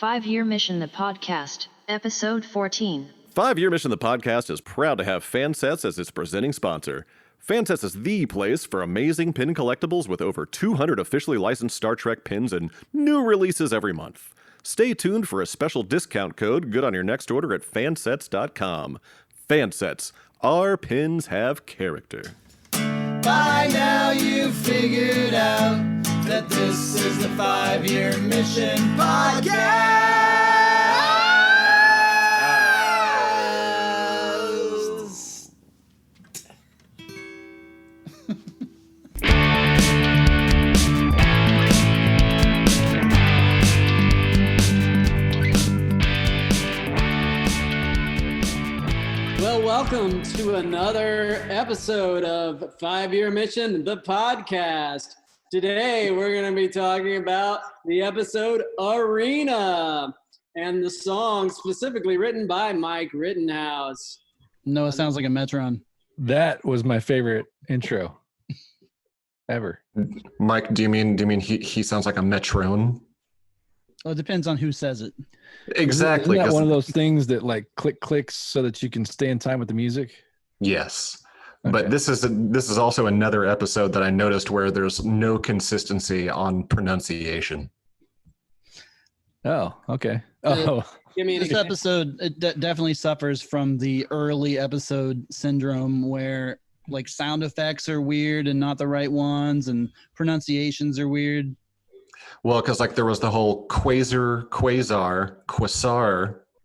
5-Year Mission the Podcast, Episode 14. 5-Year Mission the Podcast is proud to have Fansets as its presenting sponsor. Fansets is the place for amazing pin collectibles with over 200 officially licensed Star Trek pins and new releases every month. Stay tuned for a special discount code good on your next order at fansets.com. Fansets, our pins have character. By now you've figured out that this is the 5-Year Mission Podcast. Well, welcome to another episode of 5-Year Mission, the podcast. Today, we're going to be talking about the episode Arena and the song specifically written by Mike Rittenhouse. No, it sounds like a Metron. That was my favorite intro ever. Mike, do you mean he sounds like a Metrone? Well, it depends on who says it. Exactly. Isn't that one of those things that like clicks so that you can stay in time with the music? Yes. Okay. But this is also another episode that I noticed where there's no consistency on pronunciation. Oh, okay. Oh, This episode it definitely suffers from the early episode syndrome where like sound effects are weird and not the right ones and pronunciations are weird. Well, because like there was the whole quasar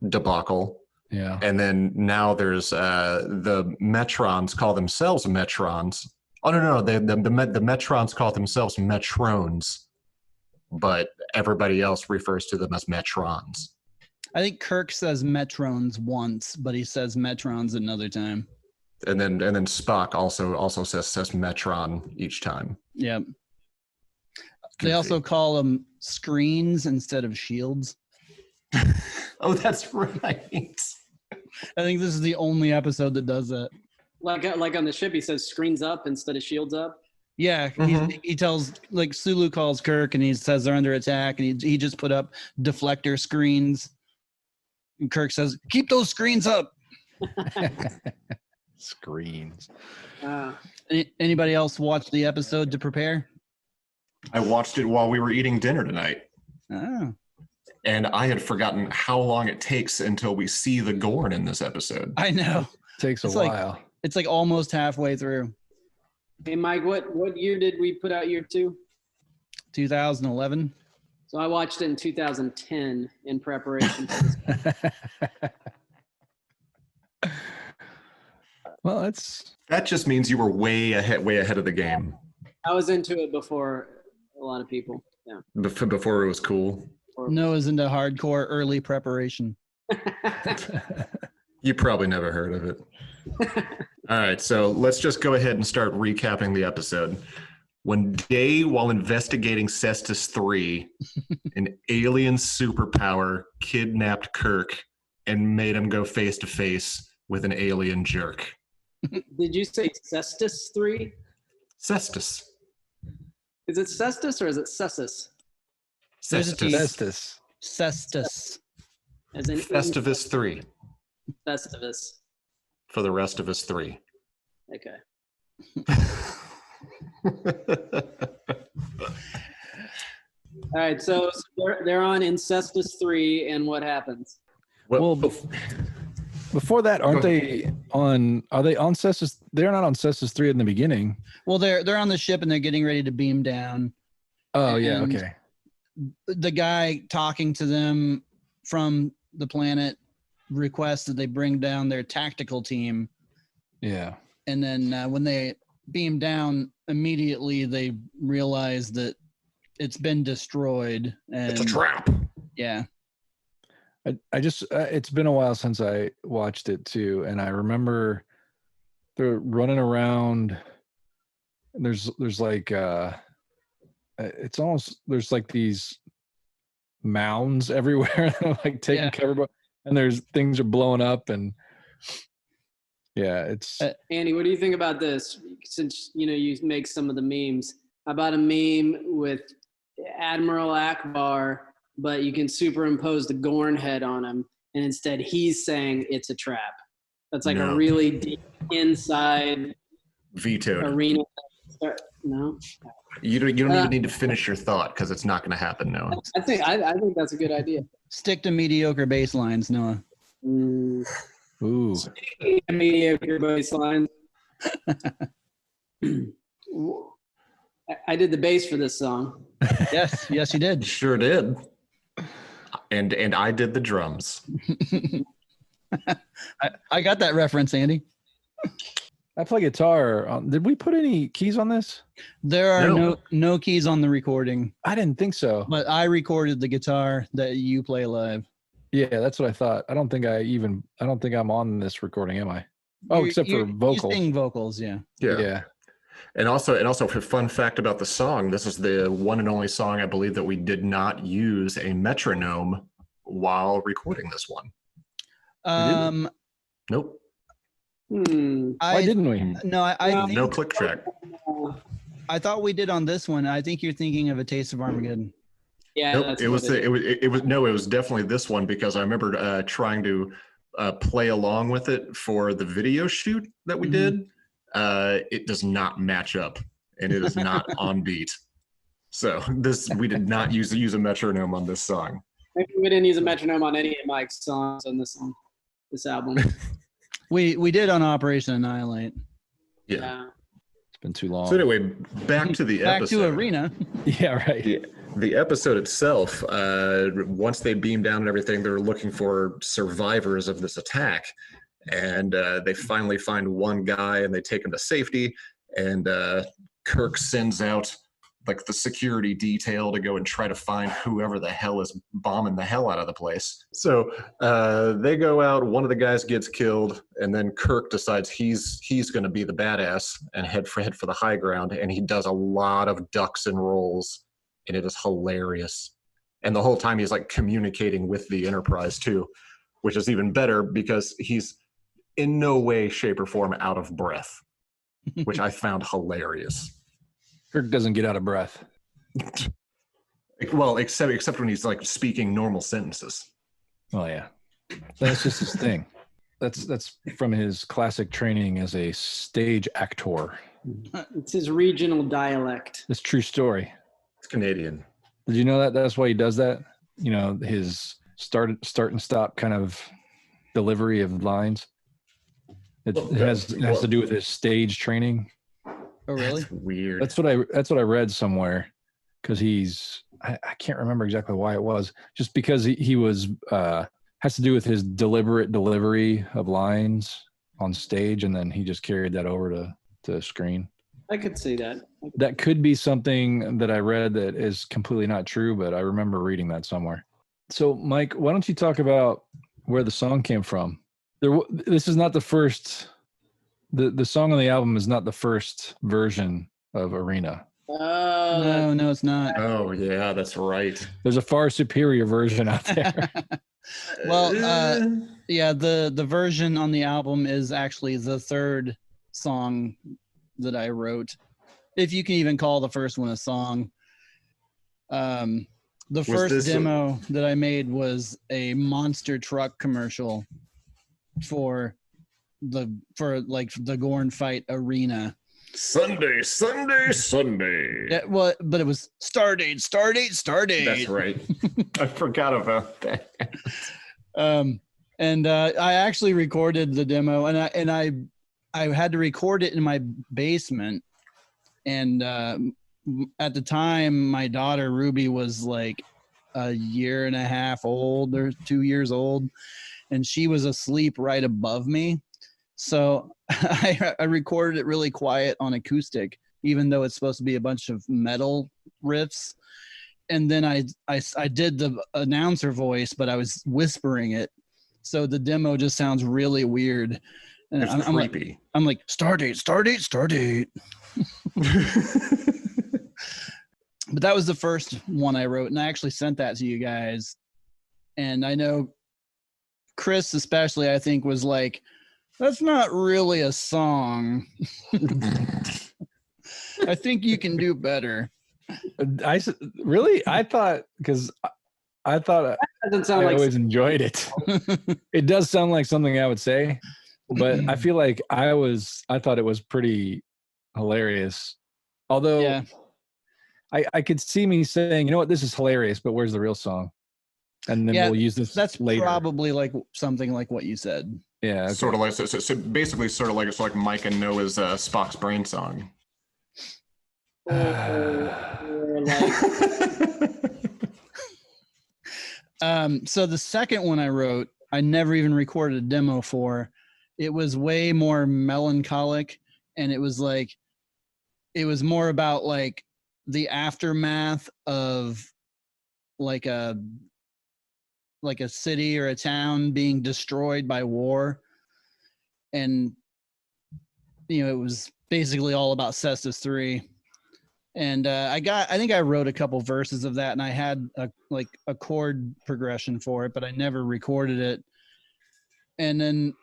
debacle. yeah. And then now there's the Metrons call themselves Metrons. Oh, no. The Metrons call themselves Metrones. But everybody else refers to them as Metrons. I think Kirk says Metrons once, but he says Metrons another time. And then Spock also says Metron each time. Yep. They also call them screens instead of shields. Oh, that's right. I think this is the only episode that does that. Like on the ship, he says screens up instead of shields up. Yeah, he tells, like, Sulu calls Kirk and he says they're under attack and he just put up deflector screens. And Kirk says, keep those screens up. Screens. Anybody else watch the episode to prepare? I watched it while we were eating dinner tonight. Oh. And I had forgotten how long it takes until we see the Gorn in this episode. I know. Takes a It's like- while. It's like almost halfway through. Hey, Mike, what year did we put out year 2? 2011. So I watched it in 2010 in preparation for this. Well, that's That just means you were way ahead of the game I was into it before a lot of people. Yeah. before it was cool. Noah's into hardcore early preparation. You probably never heard of it. All right, so let's just go ahead and start recapping the episode. One day, while investigating Cestus 3, an alien superpower kidnapped Kirk and made him go face to face with an alien jerk. Did you say Cestus 3? Cestus. Is it Cestus or is it Cessus? There's a T. Festus. Cestus. As in Festivus 3 Festivus. for the rest of us 3. Okay. All right, so they're on Incestus 3, and what happens? Well, before that, aren't they on? Are they on Cestus? They're not on Cestus 3 in the beginning. Well, they're on the ship and they're getting ready to beam down. Oh yeah, And okay. The guy talking to them from the planet requests that they bring down their tactical team. Yeah. And then when they beam down, immediately they realize that it's been destroyed. And, It's a trap. Yeah. I just it's been a while since I watched it too, and I remember they're running around. There's like it's almost there's like these mounds everywhere, like taking Yeah. cover, and there's things are blowing up, and yeah, it's Andy, what do you think about this? Since you make some of the memes. How about a meme with Admiral Akbar but you can superimpose the Gorn head on him, and instead he's saying it's a trap. That's like No. a really deep inside Vetoed. arena. No, You don't even need to finish your thought because it's not going to happen, Noah. I think that's a good idea. Stick to mediocre bass lines, Noah. Mm, Ooh. mediocre bass lines. I did the bass for this song. Yes, you did. Sure did. And I did the drums. I got that reference, Andy. I play guitar. Did we put any keys on this? There are No. no keys on the recording, I didn't think so. but I recorded the guitar that you play live. Yeah, that's what I thought. I don't think I'm on this recording, am I? Oh, You- except for you vocals. sing vocals, yeah. Yeah. And also for fun fact about the song, this is the one and only song I believe that we did not use a metronome while recording this one. Nope. Why didn't we? No, I think, No click track. I thought we did on this one. I think you're thinking of A Taste of Armageddon. Yeah, Nope. that's It was what it was definitely this one because I remember trying to play along with it for the video shoot that we did. It does not match up and it is not on beat. So we did not use a metronome on this song. Maybe we didn't use a metronome on any of Mike's songs on this album. We did on Operation Annihilate. Yeah. It's been too long. So anyway, back to the Back episode. to Arena. Yeah, right. The episode itself, once they beam down and everything, they're looking for survivors of this attack. And they finally find one guy and they take him to safety. And Kirk sends out like the security detail to go and try to find whoever the hell is bombing the hell out of the place. So they go out, one of the guys gets killed, and then Kirk decides he's going to be the badass and head for the high ground. And he does a lot of ducks and rolls. And it is hilarious. And the whole time he's like communicating with the Enterprise too, which is even better because he's in no way, shape, or form out of breath, which I found hilarious. Kirk doesn't get out of breath. Well, except when he's like speaking normal sentences. Oh yeah, that's just his thing. That's from his classic training as a stage actor. It's his regional dialect. It's a true story. It's Canadian. Did you know that? That's why he does that. You know, his start and stop kind of delivery of lines. It has to do with his stage training. Oh, really? That's weird. That's what I read somewhere. Because I can't remember exactly why it was. Just because he was has to do with his deliberate delivery of lines on stage, and then he just carried that over to screen. I could see that. That could be something that I read that is completely not true, but I remember reading that somewhere. So, Mike, why don't you talk about where the song came from? This is not the first. The song on the album is not the first version of Arena. No, it's not. Oh yeah, that's right. There's a far superior version out there. Well, yeah, the version on the album is actually the third song that I wrote, if you can even call the first one a song. The first demo that I made was a monster truck commercial for the Gorn fight arena. Sunday. Yeah, well, but it was Stardate. That's right. I forgot about that. And I actually recorded the demo, and I had to record it in my basement. And at the time, my daughter Ruby was like a year and a half old or 2 years old, and she was asleep right above me. So I recorded it really quiet on acoustic, even though it's supposed to be a bunch of metal riffs. And then I did the announcer voice, but I was whispering it. So the demo just sounds really weird. And It's creepy. I'm like, Stardate. But that was the first one I wrote, and I actually sent that to you guys. And I know Chris especially, I think, was like, that's not really a song. I think you can do better. I thought, because I thought Doesn't sound I like always enjoyed it. It does sound like something I would say, but I feel like I thought it was pretty hilarious. Although Yeah. I could see me saying, you know what, this is hilarious, but where's the real song? And then Yeah, we'll use this That's later. probably like something like what you said. Yeah. Okay. Sort of like so basically sort of like it's like Mike and Noah's Spock's brain song. or like So the second one I wrote, I never even recorded a demo for. It was way more melancholic, and it was more about like the aftermath of like a city or a town being destroyed by war. And it was basically all about Cestus 3. And I think I wrote a couple verses of that, and I had a chord progression for it, but I never recorded it. And then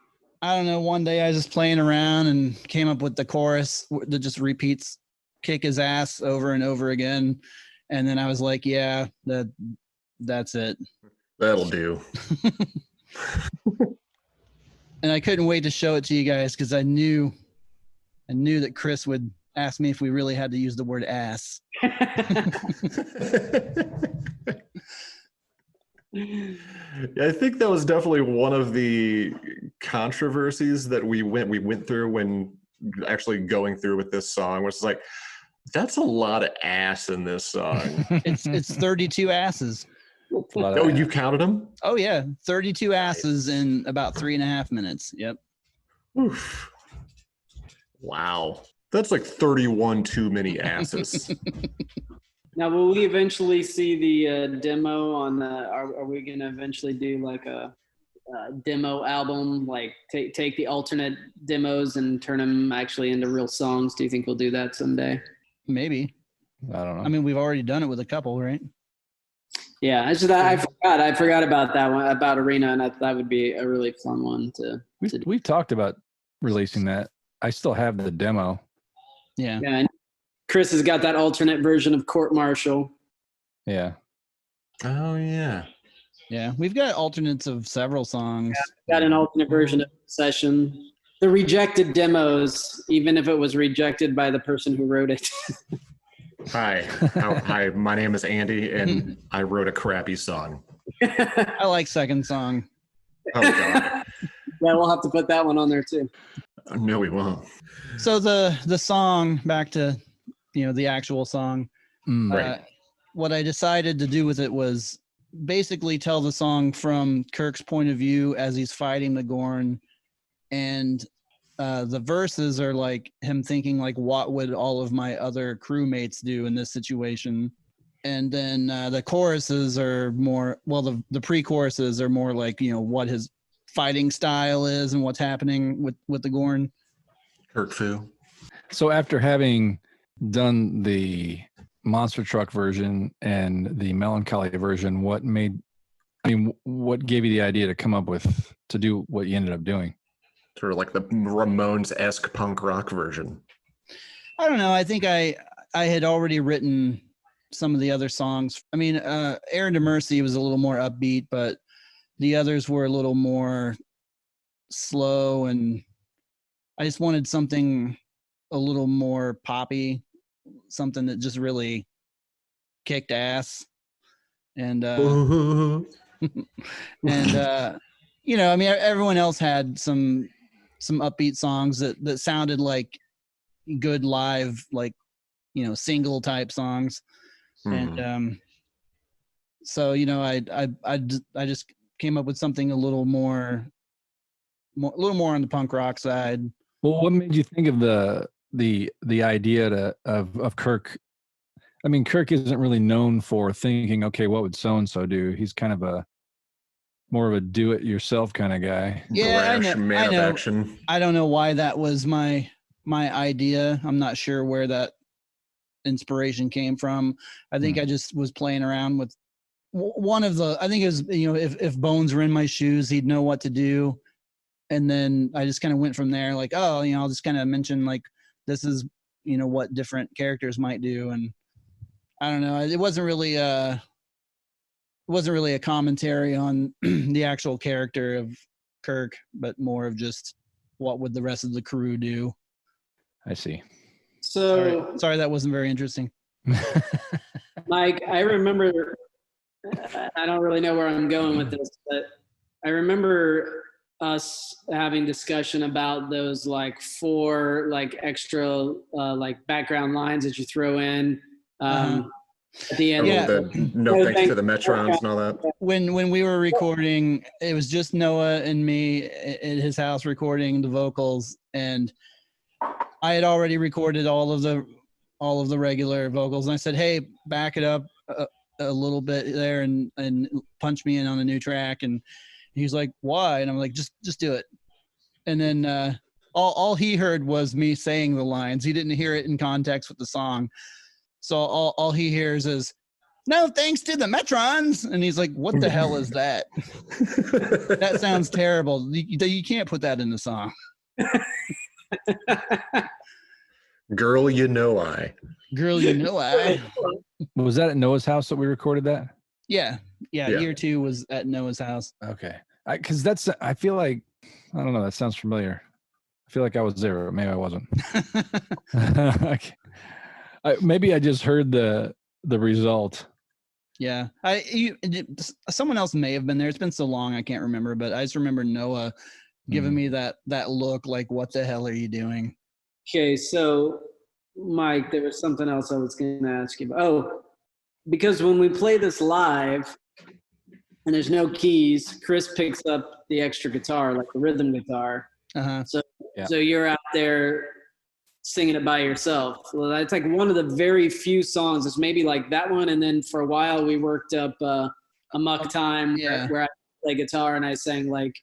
I don't know, one day I was just playing around and came up with the chorus that just repeats "kick his ass" over and over again. And then I was like, yeah, that's it. That'll do. And I couldn't wait to show it to you guys because I knew that Chris would ask me if we really had to use the word ass. Yeah, I think that was definitely one of the controversies that we went through when actually going through with this song, was like, that's a lot of ass in this song. It's 32 asses. Oh, you counted them? Oh yeah, 32 asses in about 3.5 minutes. Yep. Oof. Wow. That's like 31 too many asses. Now, will we eventually see the demo on the? Are we going to eventually do like a demo album? Like take the alternate demos and turn them actually into real songs? Do you think we'll do that someday? Maybe. I don't know. I mean, we've already done it with a couple, right? Yeah, I forgot about that one, about Arena, and that would be a really fun one to do. We've talked about releasing that. I still have the demo. Yeah. Yeah, and Chris has got that alternate version of Court Martial. Yeah. Oh, yeah. Yeah. We've got alternates of several songs. Got an alternate version of Session. The rejected demos, even if it was rejected by the person who wrote it. Hi. Hi, my name is Andy, and I wrote a crappy song. I like second song. Oh, God. Yeah, we'll have to put that one on there too. No, we won't. So the song, back to the actual song. Right. What I decided to do with it was basically tell the song from Kirk's point of view as he's fighting the Gorn, and the verses are like him thinking like, what would all of my other crewmates do in this situation? And then the choruses are more, well, the pre-choruses are more like, what his fighting style is and what's happening with the Gorn. Kirk Fu. So after having done the monster truck version and the melancholy version, what gave you the idea to come up with, to do what you ended up doing? Sort of like the Ramones-esque punk rock version. I don't know. I think I had already written some of the other songs. I mean, Aaron to Mercy was a little more upbeat, but the others were a little more slow, and I just wanted something a little more poppy, something that just really kicked ass. And and I mean, everyone else had some upbeat songs that sounded like good live, like single type songs. And so I just came up with something a little more on the punk rock side. Well, what made you think of the idea of Kirk? I mean, Kirk isn't really known for thinking, okay, what would so and so do? He's kind of more of a do-it-yourself kind of guy. Yeah, Brash man of action. I don't know why that was my idea. I'm not sure where that inspiration came from. I think I just was playing around with one of the, I think it was, if Bones were in my shoes, he'd know what to do. And then I just kind of went from there, like, oh, I'll just kind of mention like, this is, what different characters might do. And I don't know, it wasn't really wasn't really a commentary on the actual character of Kirk, but more of just what would the rest of the crew do. I see. So, Sorry, that wasn't very interesting. Mike, I remember, I don't really know where I'm going with this, but I remember us having discussion about those like 4 like extra like background lines that you throw in at the end. Yeah. No thanks to the Metrons and all that. When we were recording, it was just Noah and me at his house recording the vocals, and I had already recorded all of the regular vocals, and I said, "Hey, back it up a little bit there and punch me in on a new track." And he's like, "Why?" And I'm like, "Just do it." And then all he heard was me saying the lines. He didn't hear it in context with the song. So all he hears is, "No thanks to the Metrons." And he's like, "What the hell is that?" That sounds terrible. You can't put that in the song. Girl, you know I. Girl, you know I. Was that at Noah's house that we recorded that? Yeah. Yeah. Year 2 was at Noah's house. Okay. Because I feel like, I don't know, that sounds familiar. I feel like I was there, but maybe I wasn't. Okay. Maybe I just heard the result. Yeah. Someone else may have been there. It's been so long I can't remember, but I just remember Noah giving me that look like, what the hell are you doing? Okay, so Mike, there was something else I was going to ask you about. Oh, because when we play this live and there's no keys, Chris picks up the extra guitar, like the rhythm guitar. So you're out there singing it by yourself. Well, that's like one of the very few songs. It's maybe like that one, and then for a while we worked up Amok Time where I play guitar and I sang. Like,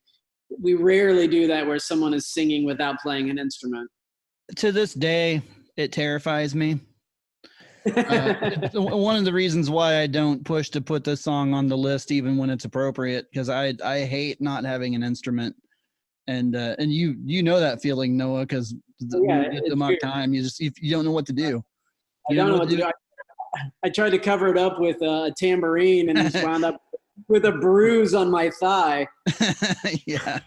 we rarely do that where someone is singing without playing an instrument. To this day, it terrifies me. One of the reasons why I don't push to put this song on the list even when it's appropriate, because I hate not having an instrument. And you know that feeling, Noah, because the Amok Time, you don't know what to do. I don't know what to do. I tried to cover it up with a tambourine and just wound up with a bruise on my thigh. Yeah.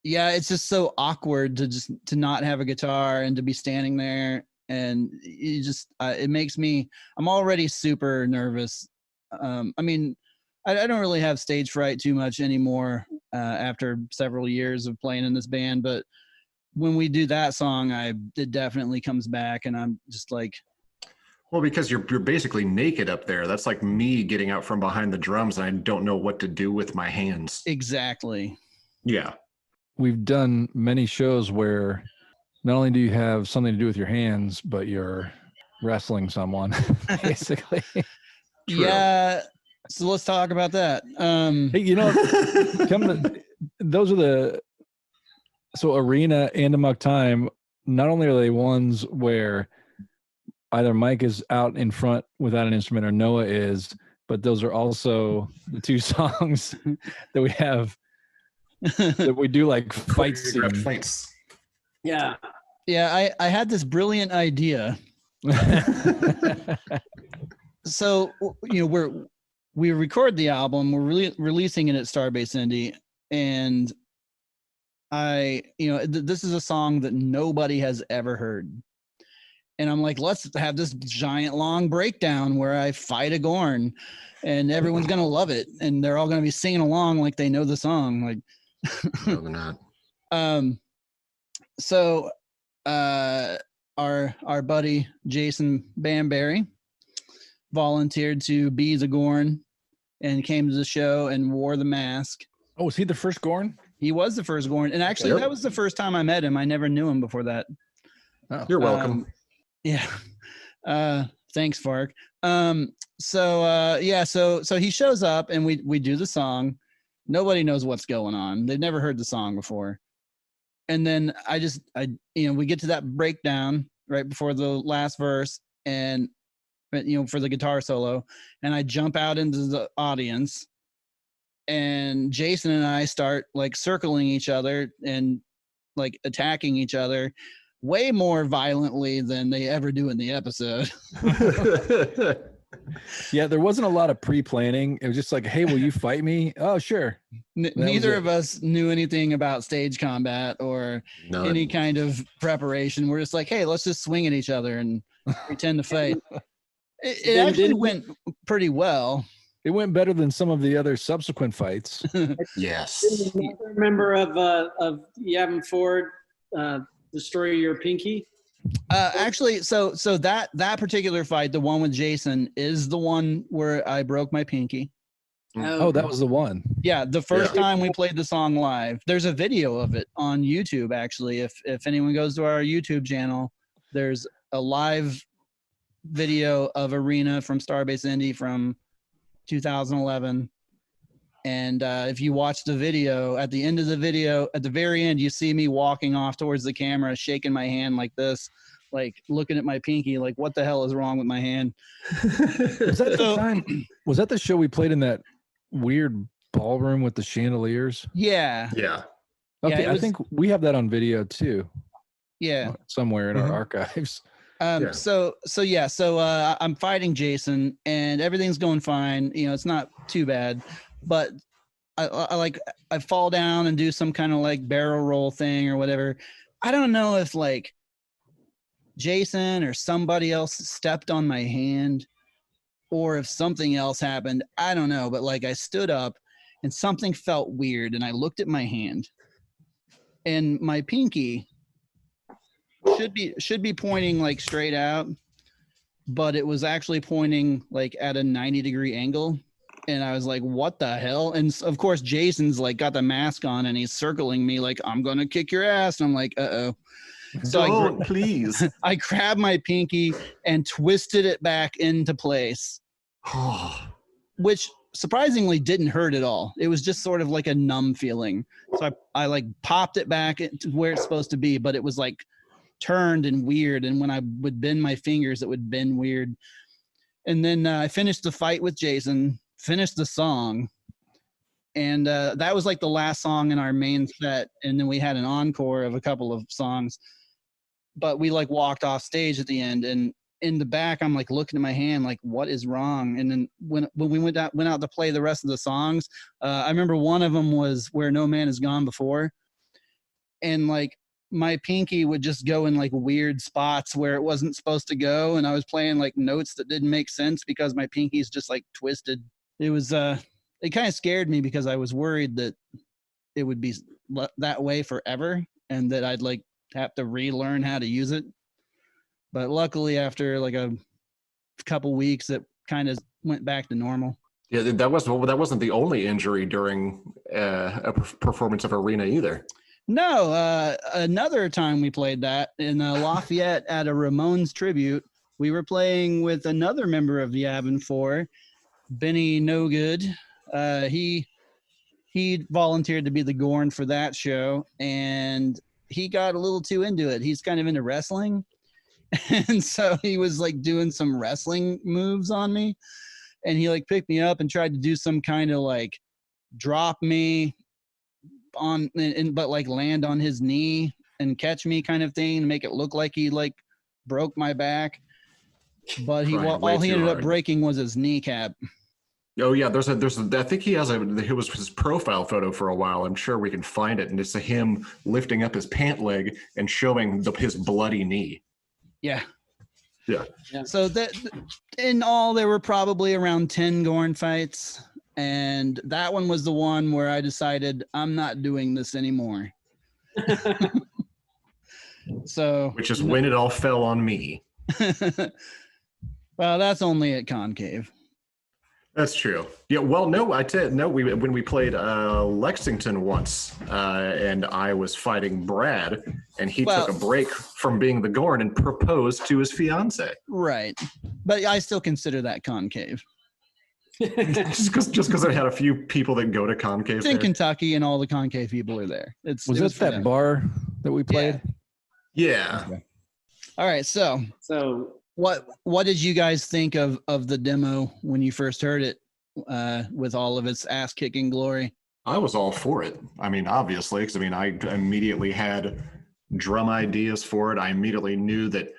Yeah, it's just so awkward to not have a guitar and to be standing there, and it makes me. I'm already super nervous. I mean, I don't really have stage fright too much anymore after several years of playing in this band, but when we do that song, it definitely comes back, and I'm just like. Well, because you're basically naked up there. That's like me getting out from behind the drums, and I don't know what to do with my hands. Exactly. Yeah. We've done many shows where not only do you have something to do with your hands, but you're wrestling someone, basically. True. Yeah. So let's talk about that. Hey, those are so Arena and Amok Time, not only are they ones where either Mike is out in front without an instrument or Noah is, but those are also the 2 songs that we have that we do like fights. Yeah. Yeah, I had this brilliant idea. So, we record the album, we're releasing it at Starbase Indie, and this is a song that nobody has ever heard. And I'm like, let's have this giant long breakdown where I fight a Gorn, and everyone's going to love it. And they're all going to be singing along like they know the song. Like, No, they're not. So our buddy Jason Bamberry volunteered to be the Gorn and came to the show and wore the mask. Oh, was he the first Gorn? He was the first Gorn. And actually, that was the first time I met him. I never knew him before that. Oh. You're welcome. Yeah. Thanks, Fark. So he shows up and we do the song. Nobody knows what's going on. They've never heard the song before. And then we get to that breakdown right before the last verse and, for the guitar solo, and I jump out into the audience, and Jason and I start like circling each other and like attacking each other way more violently than they ever do in the episode. Yeah, there wasn't a lot of pre-planning. It was just like, hey, will you fight me? Oh, sure. Neither it. of us knew anything about stage combat or None. any kind of preparation. We're just like, hey, let's just swing at each other and pretend to fight. It actually went pretty well. It went better than some of the other subsequent fights. Yes. Another member of Yavin Ford destroy your pinky? Actually, so that particular fight, the one with Jason, is the one where I broke my pinky. Oh, that was the one. Yeah, the first time we played the song live. There's a video of it on YouTube, actually. If anyone goes to our YouTube channel, there's a live video of Arena from Starbase Indy from 2011. And if you watch the video, at the end of the video, at the very end, you see me walking off towards the camera, shaking my hand like this, like looking at my pinky, like what the hell is wrong with my hand? Was that the time? Was that the show we played in that weird ballroom with the chandeliers? Yeah. Yeah. Okay, Yeah, I think we have that on video too. Yeah. Somewhere in our archives. So I'm fighting Jason and everything's going fine. You know, it's not too bad, but I fall down and do some kind of like barrel roll thing or whatever. I don't know if like Jason or somebody else stepped on my hand or if something else happened. I don't know, but like I stood up and something felt weird and I looked at my hand and my pinky should be pointing like straight out, but it was actually pointing like at a 90-degree angle. And I was like, what the hell? And of course, Jason's like got the mask on and he's circling me like, I'm going to kick your ass. And I'm like, uh-oh. So please. I grabbed my pinky and twisted it back into place, which surprisingly didn't hurt at all. It was just sort of like a numb feeling. So I like popped it back to where it's supposed to be, but it was like turned and weird. And when I would bend my fingers, it would bend weird. And then I finished the fight with Jason, finished the song. And that was like the last song in our main set. And then we had an encore of a couple of songs. But we like walked off stage at the end. And in the back, I'm like looking at my hand, like, what is wrong? And then when we went out to play the rest of the songs, I remember one of them was Where No Man Has Gone Before. And like my pinky would just go in like weird spots where it wasn't supposed to go. And I was playing like notes that didn't make sense because my pinky's just like twisted. It was, it kind of scared me because I was worried that it would be that way forever and that I'd like have to relearn how to use it. But luckily after like a couple weeks, it kind of went back to normal. Yeah, that wasn't the only injury during a performance of Arena either. No, another time we played that in Lafayette at a Ramones tribute. We were playing with another member of the Yavin 4, Benny No Good. He volunteered to be the Gorn for that show, and he got a little too into it. He's kind of into wrestling, and so he was like doing some wrestling moves on me, and he like picked me up and tried to do some kind of like drop me on, but like land on his knee and catch me kind of thing, and make it look like he like broke my back. But all he ended up breaking was his kneecap. Oh yeah, there's I think he has it was his profile photo for a while. I'm sure we can find it, and it's him lifting up his pant leg and showing his bloody knee. Yeah. Yeah. So that in all, there were probably around 10 Gorn fights, and that one was the one where I decided I'm not doing this anymore. So, which is when it all fell on me. Well, that's only at Concave. That's true. Yeah. Well, no, when we played Lexington once, and I was fighting Brad, and he took a break from being the Gorn and proposed to his fiance. Right, but I still consider that Concave. just because I had a few people that go to Concave. It's in Kentucky, and all the Concave people are there. Was it that bar that we played? Yeah. Okay. All right. So what did you guys think of the demo when you first heard it, with all of its ass kicking glory? I was all for it. I mean, obviously, because I immediately had drum ideas for it. I immediately knew that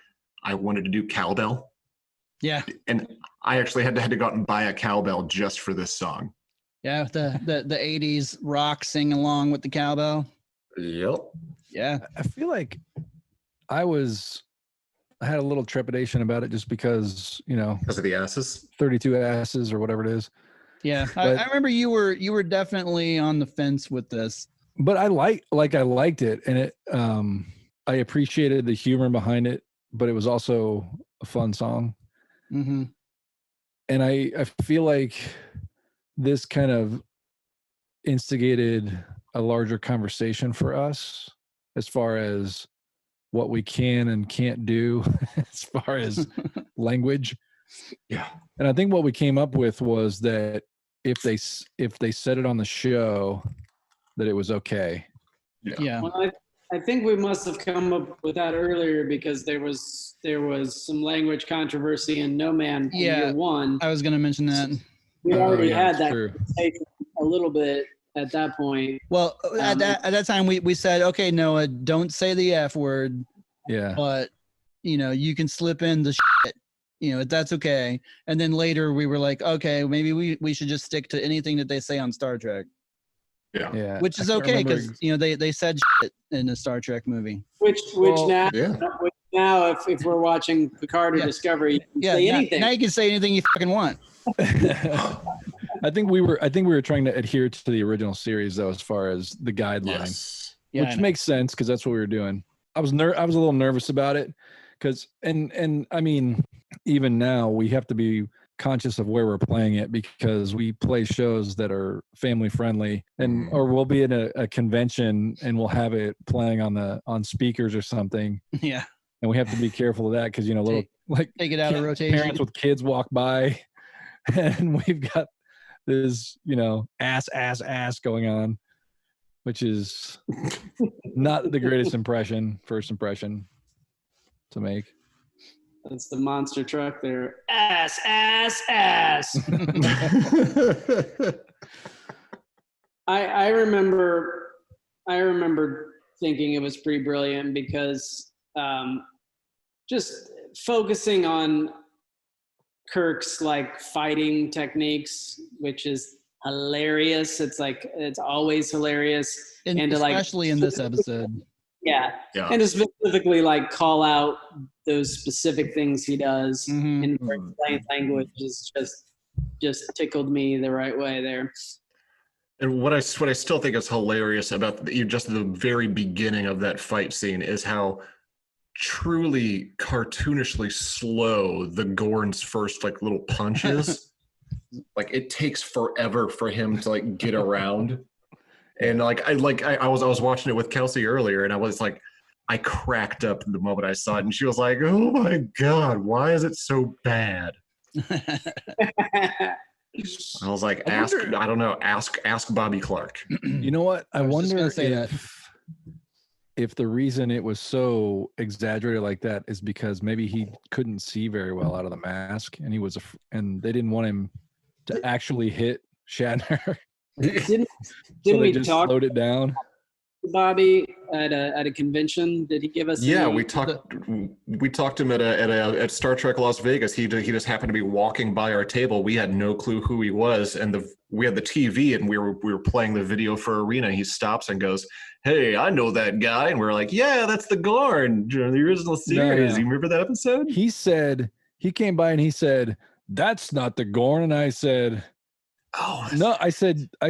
I wanted to do cowbell. Yeah. And I actually had to go out and buy a cowbell just for this song. Yeah, the 80s rock sing along with the cowbell. Yep. Yeah. I feel like I had a little trepidation about it just because, Because of the asses. 32 asses or whatever it is. Yeah. But- I remember you were definitely on the fence with this. But I liked it, and it I appreciated the humor behind it, but it was also a fun song. Mm-hmm. And I feel like this kind of instigated a larger conversation for us as far as what we can and can't do as far as language. Yeah. And I think what we came up with was that if they said it on the show, that it was okay. Yeah. Well, I think we must have come up with that earlier because there was some language controversy in No Man in Yeah. year one. I was going to mention that. We already yeah, had that's that true. conversation a little bit at that point. Well, at that time we said, okay, Noah, don't say the F word, Yeah. but you can slip in the shit, that's okay. And then later we were like, okay, maybe we should just stick to anything that they say on Star Trek, Yeah. which is I can't okay remember because they said shit in the Star Trek movie. Which Well, now, Yeah. now if we're watching Picard or Yeah. Discovery, you can Yeah, say now, anything. now you can say anything you fucking want. I think we were trying to adhere to the original series though, as far as the guideline, Yes. Yeah, which makes sense because that's what we were doing. I was a little nervous about it because, and I mean, even now we have to be conscious of where we're playing it because we play shows that are family friendly, and or we'll be in a convention and we'll have it playing on speakers or something, yeah. and we have to be careful of that because little Take it out of rotation. parents with kids walk by and we've got this ass going on, which is not the greatest first impression to make. That's the monster truck there. Ass, ass, ass. I remember thinking it was pretty brilliant because just focusing on Kirk's fighting techniques, which is hilarious. It's always hilarious. And to, especially in this episode. Yeah. Yeah. And to specifically call out those specific things he does Mhm. in plain language is just tickled me the right way there. And what I still think is hilarious about just the very beginning of that fight scene is how truly cartoonishly slow the Gorn's first little punch is. It takes forever for him to get around. And I was watching it with Kelsey earlier, and I was I cracked up the moment I saw it, and she was like, "Oh my God, why is it so bad?" I was like, "Ask Bobby Clark." You know what? I was just wonder gonna say if the reason it was so exaggerated like that is because maybe he couldn't see very well out of the mask, and and they didn't want him to actually hit Shatner. Didn't So they we just talk slowed it down. to Bobby at a convention? Did he give us? Yeah, any- we talked to him at Star Trek Las Vegas. He just happened to be walking by our table. We had no clue who he was, and we had the TV, and we were playing the video for Arena. He stops and goes, "Hey, I know that guy," and we're like, "Yeah, that's the Gorn, the original series. No. You remember that episode?" He came by and he said, "That's not the Gorn," and I said, "Oh, "No," I said I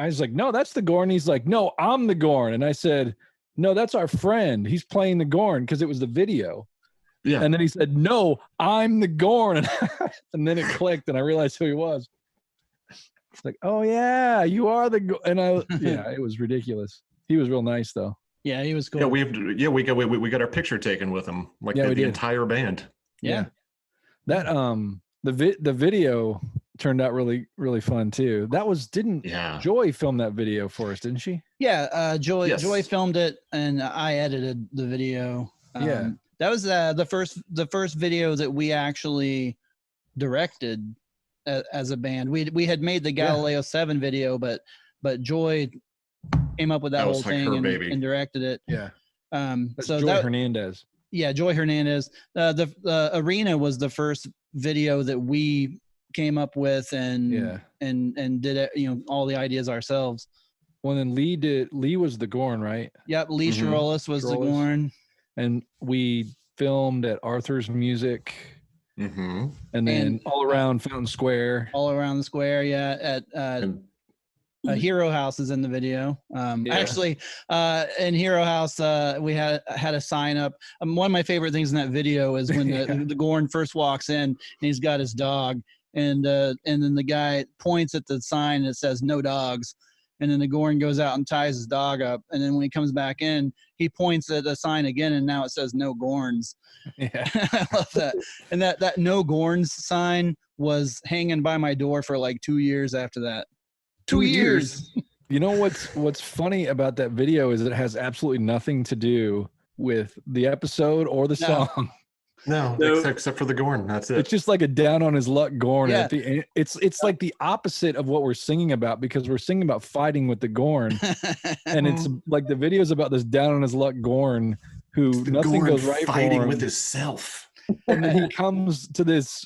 was like, "No, that's the Gorn." He's like, "No, I'm the Gorn," and I said, "No, that's our friend. He's playing the Gorn," because it was the video. yeah." And then he said, "No, I'm the Gorn," and then it clicked, and I realized who he was. It's like, "Oh yeah, you are the Gorn," and it was ridiculous. He was real nice though. Yeah, he was cool. Yeah, we got our picture taken with him, Yeah, we the did. entire band. Yeah. That the video turned out really, really fun too. Didn't Yeah. Joy film that video for us, didn't she? Yeah, Joy Yes. Joy filmed it, and I edited the video. Yeah. That was the first video that we actually directed as a band. We had made the Galileo 7 video, but Joy came up with that That was whole thing her and, baby. and directed it. Yeah. So Joy that Hernandez. Yeah, Joy Hernandez. The Arena was the first video that we came up with and did it, all the ideas ourselves. Well, then Lee was the Gorn, right? Yep, Lee Shirolis was the Gorn. And we filmed at Arthur's Music. Mm-hmm. And then all around Fountain Square. All around the square, yeah. At Hero House is in the video. Actually, in Hero House, we had a sign up. One of my favorite things in that video is when the Gorn first walks in and he's got his dog, and then the guy points at the sign that says "No dogs," and then the Gorn goes out and ties his dog up, and then when he comes back in, he points at the sign again, and now it says "No Gorns." Yeah, I love that. And that "No Gorns" sign was hanging by my door for like 2 years after that. 2 years. You know what's funny about that video is it has absolutely nothing to do with the episode or the song. No, except for the Gorn. That's it. It's just like a down on his luck Gorn. Yeah. At the end, it's like the opposite of what we're singing about, because we're singing about fighting with the Gorn, and it's like the video's about this down on his luck Gorn who nothing Gorn goes right fighting for him. with himself. And then he comes to this,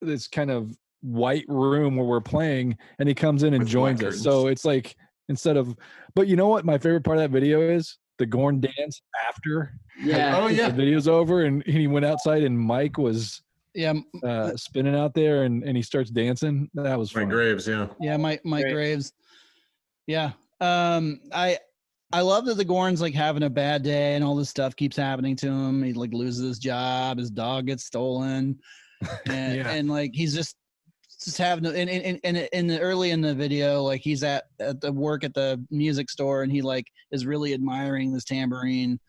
this kind of white room where we're playing, and he comes in and With joins us. So it's like but you know what my favorite part of that video is? The Gorn dance after. Yeah. Oh yeah. The video's over and he went outside and Mike was spinning out there and he starts dancing. That was fun. Mike Graves, yeah. Yeah, Mike Graves. Yeah. I love that the Gorn's like having a bad day and all this stuff keeps happening to him. He like loses his job, his dog gets stolen, and like he's just having in the early in the video, like he's at the work at the music store and he like is really admiring this tambourine,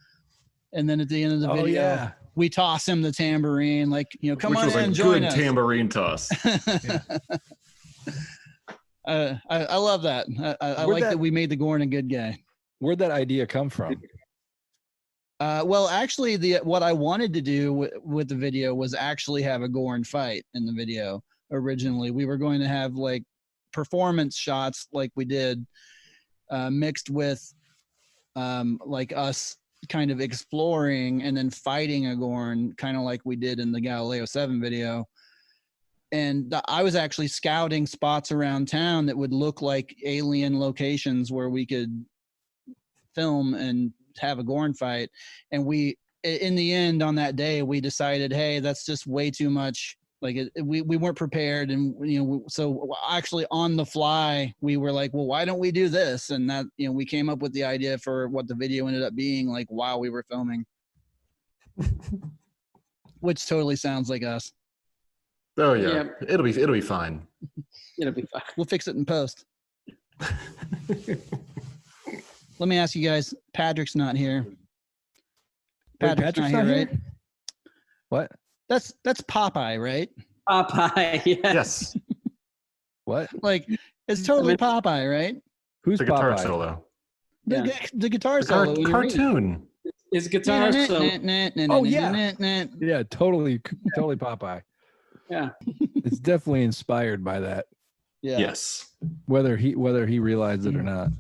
and then at the end of the video we toss him the tambourine, like come Which on was in, a join good us. tambourine toss. I love that. I like that we made the Gorn a good guy. Where'd that idea come from? Well, actually, what I wanted to do with the video was actually have a Gorn fight in the video. Originally, we were going to have like performance shots, like we did, mixed with like us kind of exploring and then fighting a Gorn, kind of like we did in the Galileo 7 video. And I was actually scouting spots around town that would look like alien locations where we could film and have a Gorn fight. And in the end on that day, we decided, hey, that's just way too much. Like we weren't prepared. And, so actually on the fly, we were like, well, why don't we do this? And that, we came up with the idea for what the video ended up being like while we were filming, which totally sounds like us. Oh yeah. It'll be fine. It'll be fine. We'll fix it in post. Let me ask you guys, Patrick's not here. Patrick's not here, right? What? That's Popeye, right? Popeye, Yes. What? Like, it's totally Popeye, right? Who's The guitar Popeye? solo. The guitar solo. Cartoon. his guitar solo. Oh, Yeah, totally Popeye. Yeah. It's definitely inspired by that, Yeah. Yes. whether he realized it or not.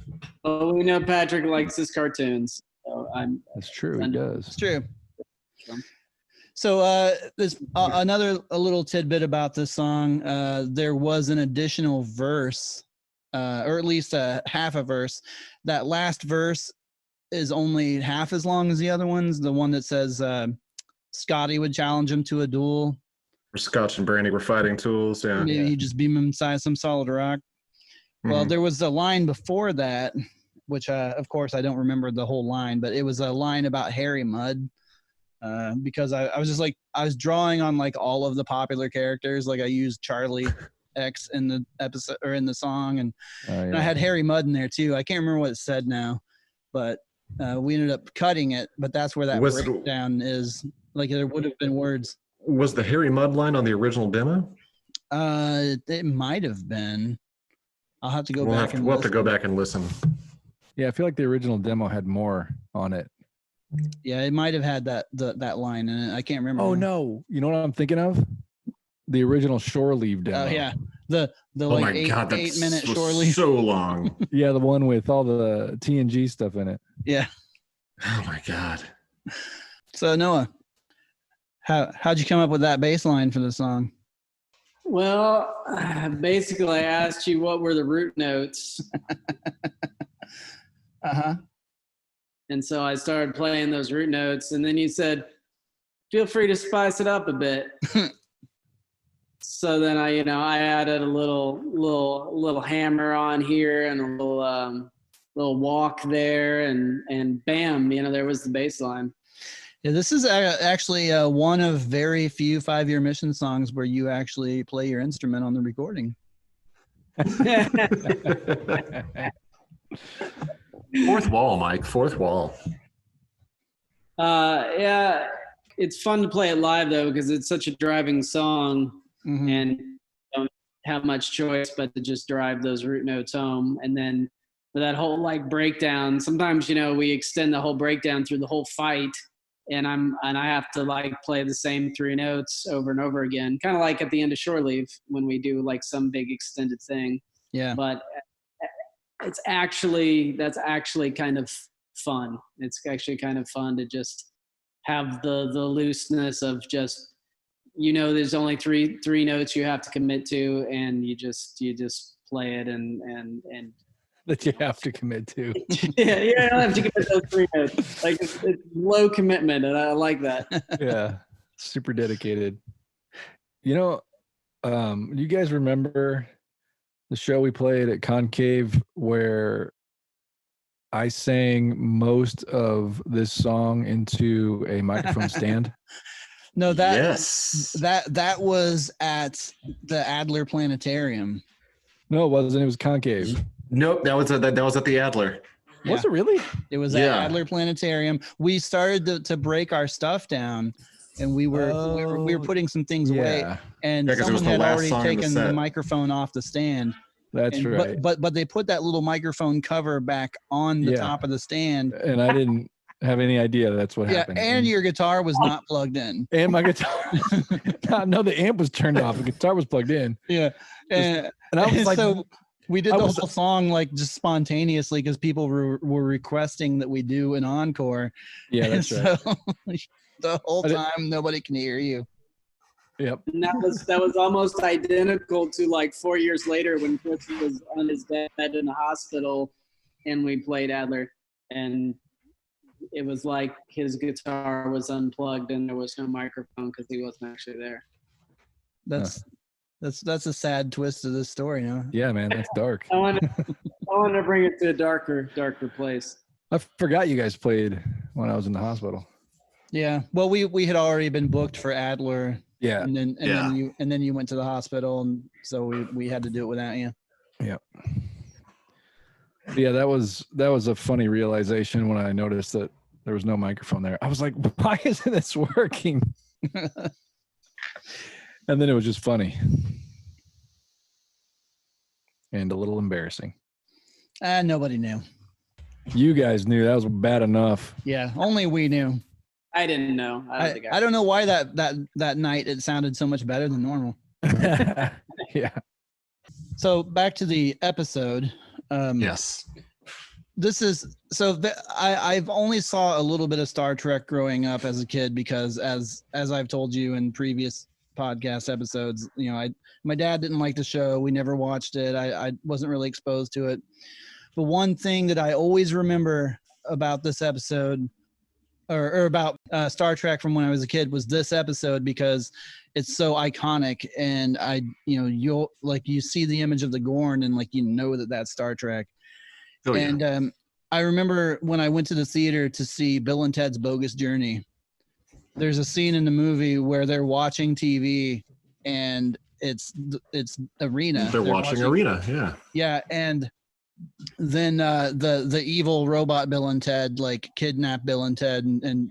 Well, we know Patrick likes his cartoons. So That's true. He does. It's true. So there's a little tidbit about this song. There was an additional verse, or at least half a verse. That last verse is only half as long as the other ones. The one that says Scotty would challenge him to a duel. Scotch and Brandy were fighting tools. Yeah. Maybe he just beam him inside some solid rock. Well, there was a line before that, which of course I don't remember the whole line, but it was a line about Harry Mudd. Because I was just like, I was drawing on like all of the popular characters. Like I used Charlie X in the episode or in the song, and I had Harry Mudd in there too. I can't remember what it said now, but we ended up cutting it. But that's where that breakdown is. Like there would have been words. Was the Harry Mudd line on the original demo? It might have been. I'll have to go back. We'll have to go back and listen. Yeah, I feel like the original demo had more on it. Yeah, it might have had that line in it. I can't remember. Oh no, you know what I'm thinking of? The original Shore Leave demo. Oh yeah, the Oh like my 8-minute was Shore Leave. so long. Yeah, the one with all the TNG stuff in it. Yeah. Oh my God. So Noah, how'd you come up with that bass line for the song? Well, basically, I asked you what were the root notes, Uh-huh. and so I started playing those root notes, and then you said, "Feel free to spice it up a bit." So then I added a little hammer on here and a little walk there, and bam, there was the bass line. Yeah, this is actually one of very few 5-Year Mission songs where you actually play your instrument on the recording. Fourth wall, Mike. Fourth wall. Yeah, it's fun to play it live though because it's such a driving song, Mhm. and you don't have much choice but to just drive those root notes home. And then for that whole breakdown, sometimes we extend the whole breakdown through the whole fight, and I have to play the same 3 notes over and over again, kind of like at the end of Shore Leave when we do some big extended thing. Yeah. But that's actually kind of fun. It's actually kind of fun to just have the looseness of just there's only three notes you have to commit to, and you just play it and That you have to commit to. yeah, you don't have to commit those 3 notes. It's low commitment, and I like that. Yeah, super dedicated. Do you guys remember the show we played at Concave where I sang most of this song into a microphone stand? No, Yes. that was at the Adler Planetarium. No, it wasn't. It was Concave. Nope, that was at the Adler. Yeah. Was it really? It was at Yeah. Adler Planetarium. We started to break our stuff down, and we were putting some things away, Yeah, and Yeah, 'cause it was someone the had last already song in the taken the set. microphone off the stand. that's And- right. But they put that little microphone cover back on the Yeah. top of the stand. And I didn't have any idea that's what Yeah, happened. and your guitar was not plugged in. and my guitar. No, the amp was turned off. The guitar was plugged in. Yeah, and And I was like, so we did I the was- whole song just spontaneously because people were requesting that we do an encore. yeah, that's And right. so the whole I did- time nobody can hear you. Yep. And that was almost identical to 4 years later when Chris was on his bed in the hospital, and we played Adler, and it was like his guitar was unplugged and there was no microphone because he wasn't actually there. That's a sad twist of this story, no? Yeah, man, that's dark. I wanted to bring it to a darker place. I forgot you guys played when I was in the hospital. Yeah. Well, we had already been booked for Adler, Yeah. and then Yeah. then you went to the hospital, and so we had to do it without you. Yeah, that was a funny realization when I noticed that there was no microphone there. I was like, why isn't this working? And then it was just funny. And a little embarrassing. Nobody knew. You guys knew that was bad enough. Yeah, only we knew. I didn't know. I don't know why that night it sounded so much better than normal. Yeah. So back to the episode. Yes. This is I've only saw a little bit of Star Trek growing up as a kid because as I've told you in previous podcast episodes, my dad didn't like the show. We never watched it. I wasn't really exposed to it. But one thing that I always remember about this episode or about Star Trek from when I was a kid was this episode because it's so iconic, and you'll you see the image of the Gorn and that that's Star Trek. Oh, yeah. And I remember when I went to the theater to see Bill and Ted's Bogus Journey, there's a scene in the movie where they're watching TV and it's Arena. They're watching Arena. Yeah. Yeah, and then the evil robot Bill and Ted kidnap Bill and Ted and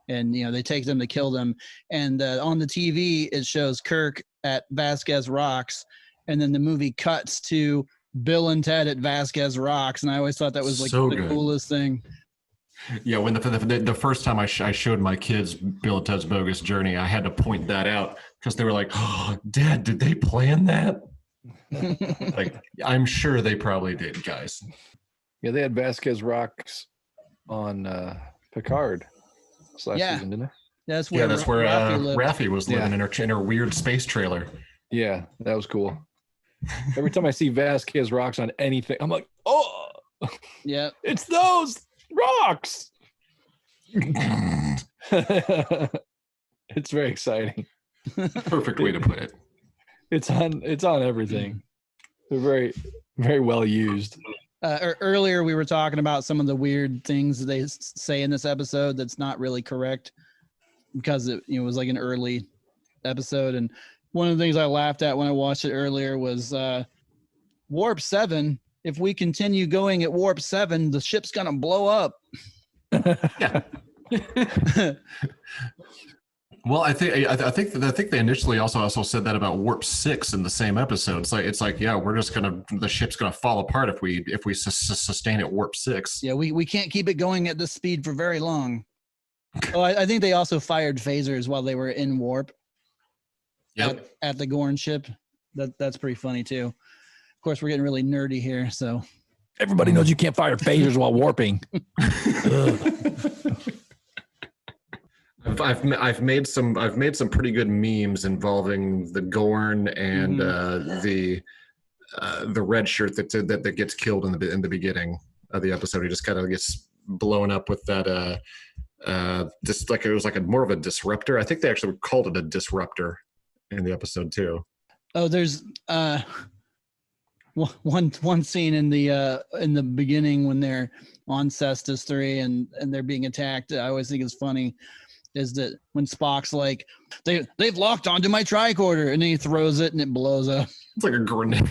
they take them to kill them, and on the TV it shows Kirk at Vasquez Rocks, and then the movie cuts to Bill and Ted at Vasquez Rocks, and I always thought that was So the good. coolest thing. Yeah, when the first time I showed my kids Bill and Ted's Bogus Journey, I had to point that out because they were like, "Oh, Dad, did they plan that?" I'm sure they probably did, guys. Yeah, they had Vasquez Rocks on Picard. this last season, didn't it? That's where Raffi lived. Raffi was living in her weird space trailer. Yeah, that was cool. Every time I see Vasquez rocks on anything, I'm like, oh, yeah, it's those rocks. It's very exciting. Perfect way to put it. It's on everything. They're very, very well used. Earlier, we were talking about some of the weird things that they say in this episode that's not really correct because it was like an early episode. And one of the things I laughed at when I watched it earlier was Warp 7. If we continue going at Warp 7, the ship's going to blow up. Yeah. Well, I think they initially also said that about Warp 6 in the same episode. It's like yeah, the ship's gonna fall apart if we sustain at Warp 6. Yeah, we can't keep it going at this speed for very long. Oh, I think they also fired phasers while they were in warp. Yep. At the Gorn ship. That's pretty funny too. Of course, we're getting really nerdy here, so everybody knows you can't fire phasers while warping. I've made some pretty good memes involving the Gorn and the red shirt that gets killed in the beginning of the episode. He just kind of gets blown up with that just like it was like more of a disruptor. I think they actually called it a disruptor in the episode too. Oh, there's one scene in the beginning when they're on Cestus 3 and they're being attacked. I always think it's funny is that when Spock's like, they've locked onto my tricorder, and then he throws it and it blows up. It's like a grenade.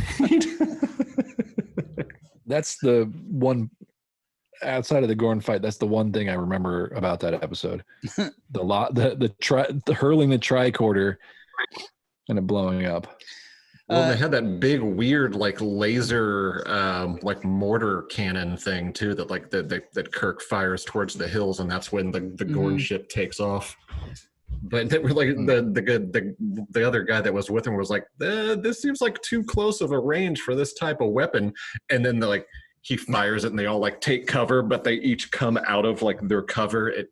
That's the one outside of the Gorn fight. That's the one thing I remember about that episode. The hurling the tricorder and it blowing up. Well, they had that big weird like laser like mortar cannon thing too that Kirk fires towards the hills, and that's when the Gorn ship takes off. But they were like the other guy that was with him was like, this seems like too close of a range for this type of weapon. And then he fires it and they all like take cover, but they each come out of like their cover at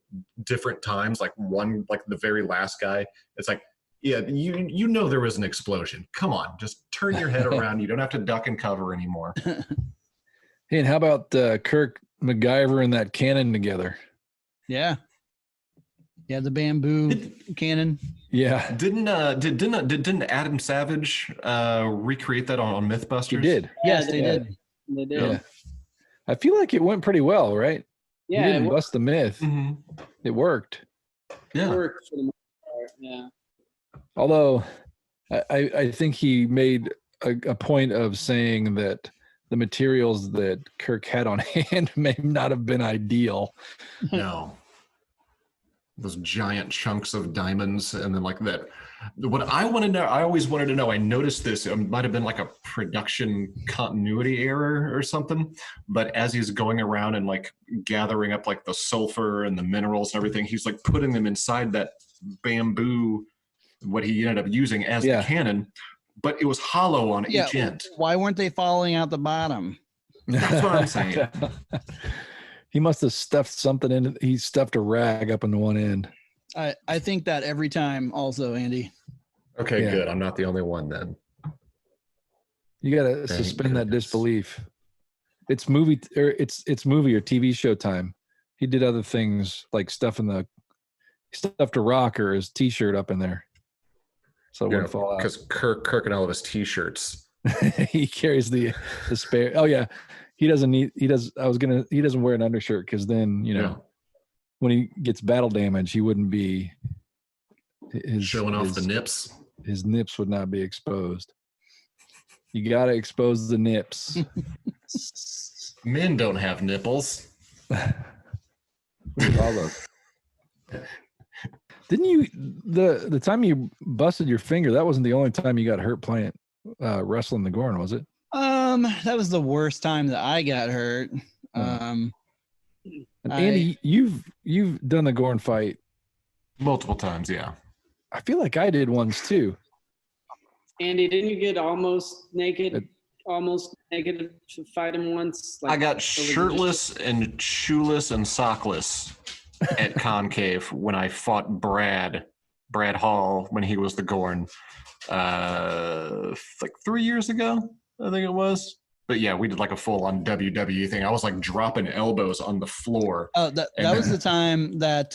different times. Like one, like the very last guy, it's like, yeah, you know there was an explosion. Come on, just turn your head around. You don't have to duck and cover anymore. Hey, and how about Kirk, MacGyver, and that cannon together? Yeah, the bamboo cannon. Yeah. Didn't Adam Savage recreate that on MythBusters? He did. Yes, they did. They did. Yeah. I feel like it went pretty well, right? Yeah, he didn't bust the myth. Mm-hmm. It worked. Yeah. It worked for the most part. Yeah. Although I think he made a point of saying that the materials that Kirk had on hand may not have been ideal. No. Those giant chunks of diamonds, and then like that. What I want to know, I always wanted to know, I noticed this, it might have been like a production continuity error or something, but as he's going around and like gathering up like the sulfur and the minerals and everything, he's like putting them inside that bamboo, what he ended up using as the cannon, but it was hollow on each end. Why weren't they falling out the bottom? That's what I'm saying. He must have stuffed something in. He stuffed a rag up in the one end. I think that every time also, Andy. Okay, good. I'm not the only one then. You got to suspend that disbelief. It's movie or TV show time. He did other things like he stuffed a rock or his T-shirt up in there, so it wouldn't fall out. Because Kirk and all of his T-shirts. He carries the spare. Oh yeah, he doesn't wear an undershirt because then when he gets battle damage, he wouldn't be showing off the nips. His nips would not be exposed. You got to expose the nips. Men don't have nipples. Didn't you the time you busted your finger? That wasn't the only time you got hurt playing wrestling the Gorn, was it? That was the worst time that I got hurt. And Andy, you've done the Gorn fight multiple times, yeah. I feel like I did once too. Andy, didn't you get almost naked to fight him once? I got shirtless and shoeless and sockless. at Concave when I fought Brad Hall when he was the Gorn, like 3 years ago, I think it was. But yeah, we did like a full-on WWE thing. I was like dropping elbows on the floor. Oh, that was the time that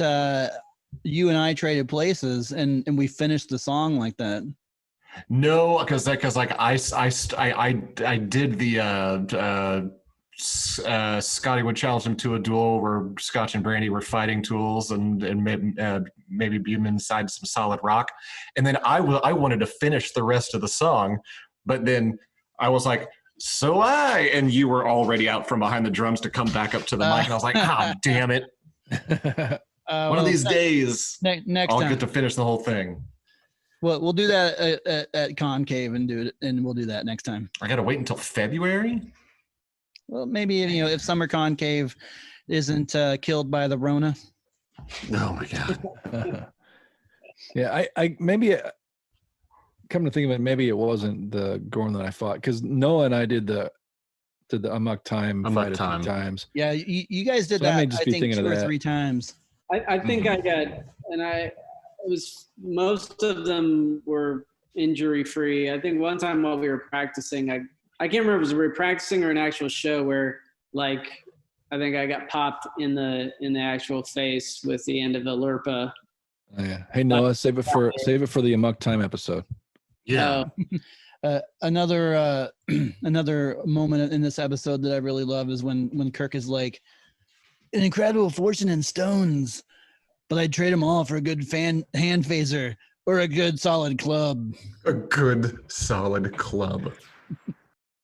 you and I traded places, and we finished the song like that. No, because like I did the Scotty would challenge him to a duel where Scotch and Brandy were fighting tools, and maybe beat him inside some solid rock, and then I wanted to finish the rest of the song, but then I was like, and you were already out from behind the drums to come back up to the mic, and I was like, oh damn it! One of these days, next I'll time. get to finish the whole thing. Well, we'll do that at Concave and do it, and we'll do that next time. I got to wait until February. Well, maybe if Summer Concave isn't killed by the Rona. Oh my god. Yeah, I maybe come to think of it, maybe it wasn't the Gorn that I fought, because Noah and I did the Amok Time fight a few times. Yeah, you guys did So I that. may just be thinking 2 of or that. 3 times. I think I got, and it was, most of them were injury free. I think one time while we were practicing, I can't remember if we were practicing or an actual show where, like, I think I got popped in the actual face with the end of the Lurpa. Oh, yeah. Hey Noah, save it for the Amok Time episode. Yeah. Another moment in this episode that I really love is when Kirk is like, an incredible fortune in stones, but I'd trade them all for a good hand phaser or a good solid club. A good solid club.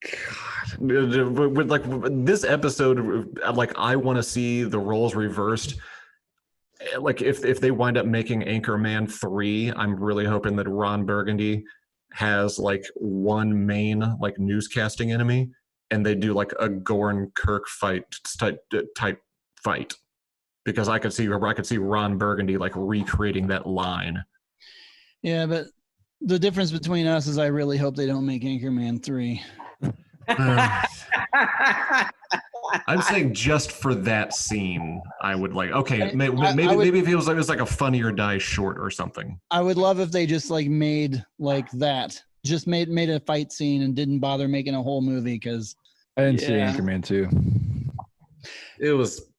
God, with like this episode, like I want to see the roles reversed. Like if they wind up making Anchorman 3, I'm really hoping that Ron Burgundy has like one main like newscasting enemy, and they do like a Gorn Kirk type fight, because I could see Ron Burgundy like recreating that line. Yeah, but the difference between us is I really hope they don't make Anchorman 3. I'm saying just for that scene, I would like. Okay, maybe if it was like a Funny or Die short or something. I would love if they just like made like that, just made a fight scene and didn't bother making a whole movie, because I didn't see Anchorman 2. It was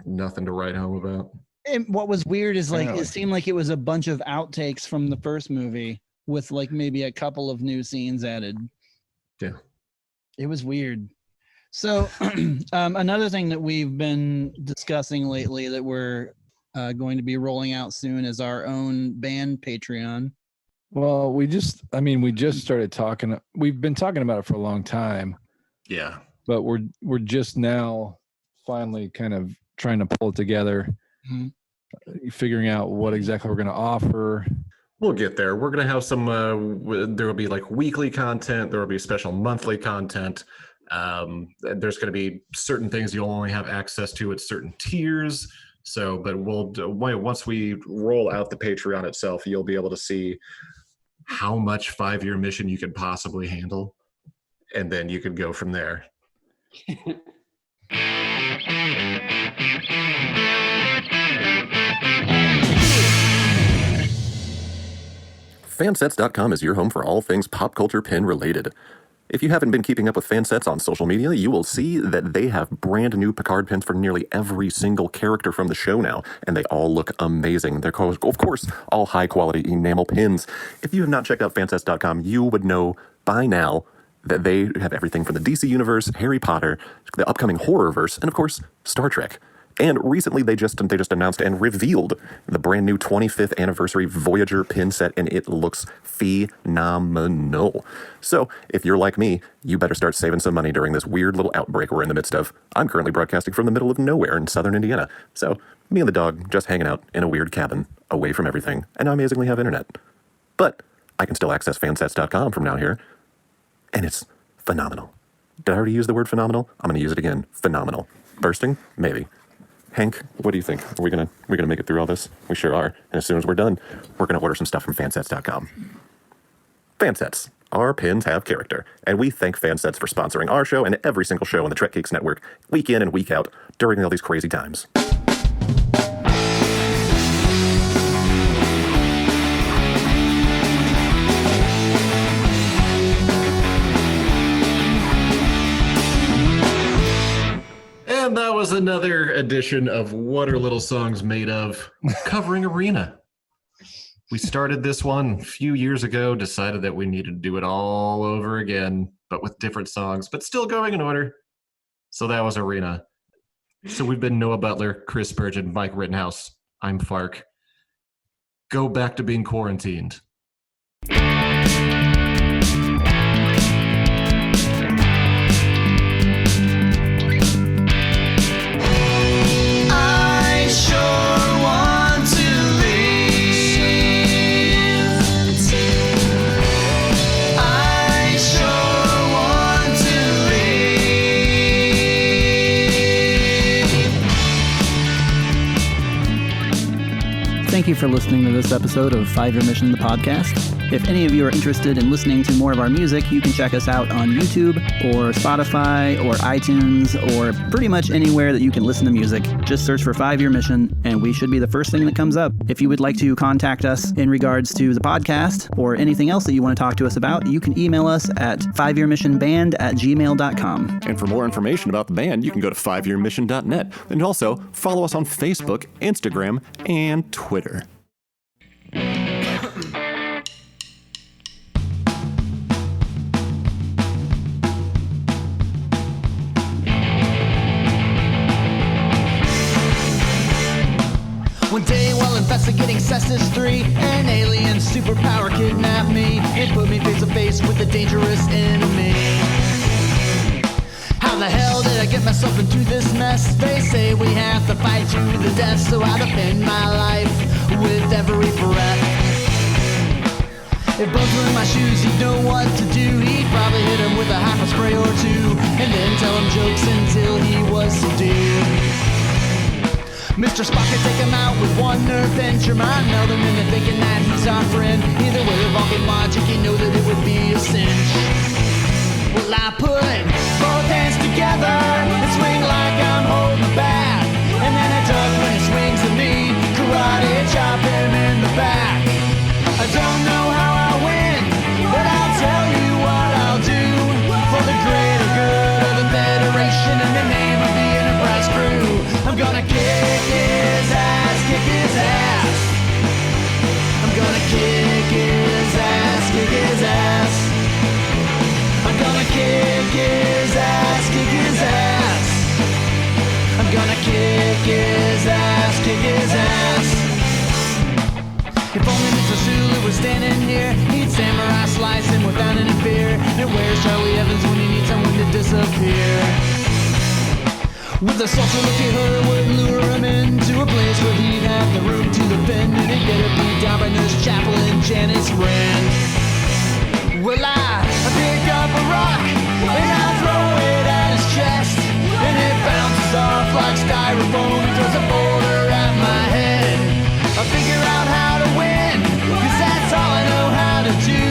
nothing to write home about. And what was weird is like Really? it seemed like it was a bunch of outtakes from the first movie with like maybe a couple of new scenes added. Yeah. It was weird. So another thing that we've been discussing lately that we're going to be rolling out soon is our own band Patreon. Well, we just started talking. We've been talking about it for a long time, Yeah. but we're just now finally kind of trying to pull it together, figuring out what exactly we're going to offer. We'll get there. We're going to have some, there will be like weekly content. There will be special monthly content. There's going to be certain things you'll only have access to at certain tiers. So, but once we roll out the Patreon itself, you'll be able to see how much 5-year mission you could possibly handle. And then you could go from there. Fansets.com is your home for all things pop culture pin related. If you haven't been keeping up with Fansets on social media, you will see that they have brand new Picard pins for nearly every single character from the show now, and they all look amazing. They're, of course, all high-quality enamel pins. If you have not checked out Fansets.com, you would know by now that they have everything from the DC Universe, Harry Potter, the upcoming Horrorverse, and of course, Star Trek. And recently they just announced and revealed the brand new 25th anniversary Voyager pin set, and it looks phenomenal. So if you're like me, you better start saving some money during this weird little outbreak we're in the midst of. I'm currently broadcasting from the middle of nowhere in southern Indiana. So me and the dog just hanging out in a weird cabin away from everything, and I amazingly have internet. But I can still access fansets.com from now here, and it's phenomenal. Did I already use the word phenomenal? I'm going to use it again. Phenomenal. Bursting? Maybe. Hank, what do you think? Are we gonna make it through all this? We sure are. And as soon as we're done, we're gonna order some stuff from fansets.com. Fansets. Our pins have character, and we thank Fansets for sponsoring our show and every single show on the Trek Geeks Network, week in and week out, during all these crazy times. And that was another edition of What Are Little Songs Made Of, covering Arena. We started this one a few years ago, decided that we needed to do it all over again, but with different songs, but still going in order. So that was Arena. So we've been Noah Butler, Chris Spurgeon, Mike Rittenhouse. I'm Fark. Go back to being quarantined. I sure want to leave. I sure want to leave. Thank you for listening to this episode of 5 Year Mission, the podcast. If any of you are interested in listening to more of our music, you can check us out on YouTube or Spotify or iTunes or pretty much anywhere that you can listen to music. Just search for 5 Year Mission and we should be the first thing that comes up. If you would like to contact us in regards to the podcast or anything else that you want to talk to us about, you can email us at 5yearmissionband@gmail.com. And for more information about the band, you can go to 5yearmission.net. And also follow us on Facebook, Instagram, and Twitter. One day while investigating Cestus 3, an alien superpower kidnapped me and put me face to face with a dangerous enemy. How the hell did I get myself into this mess? They say we have to fight to the death, so I defend my life with every breath. If Bugs were in my shoes, he'd know what to do. He'd probably hit him with a hyper spray or two, and then tell him jokes until he was subdued. Mr. Spock could take him out with one nerve pinch. Your mind meld him into thinking that he's our friend. Either way, with Vulcan logic, you know that it would be a cinch. Well, I put both hands together and swing like I'm holding a bat. And then I duck when he swings at me, karate chop him in the back. I don't know how I'll win, but I'll tell you what I'll do for the greater good of the Federation in the name of the Enterprise crew. I'm gonna kick his ass, kick his ass. I'm gonna kick his ass, kick his ass. I'm gonna kick his ass, kick his ass. I'm gonna kick his ass, kick his ass. If only Mr. Sulu was standing here, he'd samurai slice him without any fear. And where's Charlie Evans when he needs someone to disappear? With a salty look at her would lure him into a place where he'd have the room to defend, and he'd get a beat down by Nurse Chapel and Janice Rand. Well, I pick up a rock and I throw it at his chest, and it bounces off like styrofoam. He throws a boulder at my head. I figure out how to win, 'cause that's all I know how to do.